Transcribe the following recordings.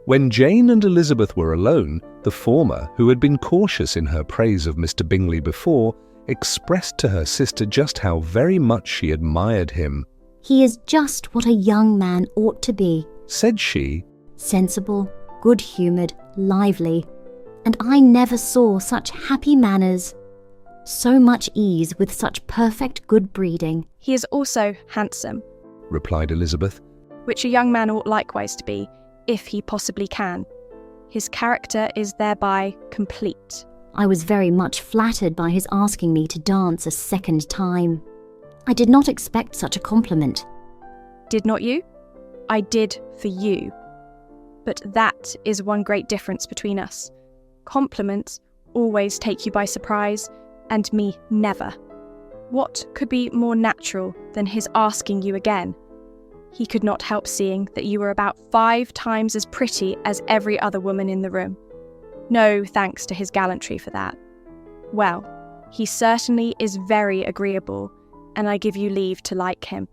When Jane and Elizabeth were alone, the former, who had been cautious in her praise of Mr. Bingley before, expressed to her sister just how very much she admired him. "He is just what a young man ought to be," said she. "Sensible, good-humoured, lively, and I never saw such happy manners, so much ease with such perfect good breeding." "He is also handsome," replied Elizabeth. "which a young man ought likewise to be, if he possibly can. His character is thereby complete." I was very much flattered by his asking me to dance a second time. I did not expect such a compliment. "Did not you? I did for you. But that is one great difference between us. Compliments always take you by surprise, and me never. What could be more natural than his asking you again? He could not help seeing that you were about 5 times as pretty as every other woman in the room. No thanks to his gallantry for that. Well, he certainly is very agreeable, and I give you leave to like him.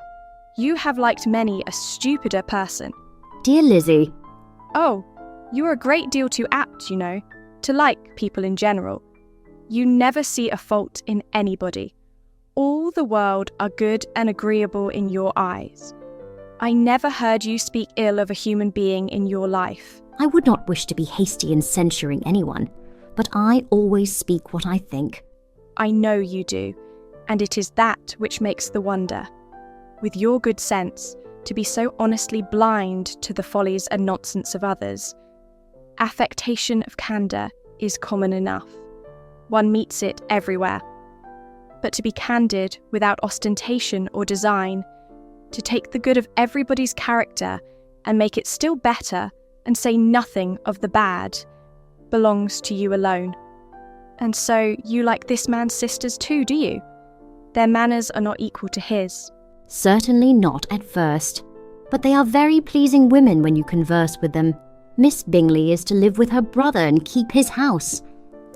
You have liked many a stupider person." "Dear Lizzie." "Oh, you are a great deal too apt, you know, to like people in general. You never see a fault in anybody. All the world are good and agreeable in your eyes. I never heard you speak ill of a human being in your life." I would not wish to be hasty in censuring anyone, but I always speak what I think. "I know you do, and it is that which makes the wonder. With your good sense, to be so honestly blind to the follies and nonsense of others. Affectation of candour is common enough. One meets it everywhere. But to be candid without ostentation or design, to take the good of everybody's character and make it still better and say nothing of the bad, belongs to you alone. And so you like this man's sisters too, do you? Their manners are not equal to his." "Certainly not at first, but they are very pleasing women when you converse with them. Miss Bingley is to live with her brother and keep his house,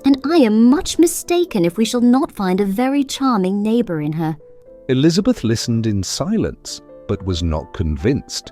and I am much mistaken if we shall not find a very charming neighbour in her." Elizabeth listened in silence, but was not convinced.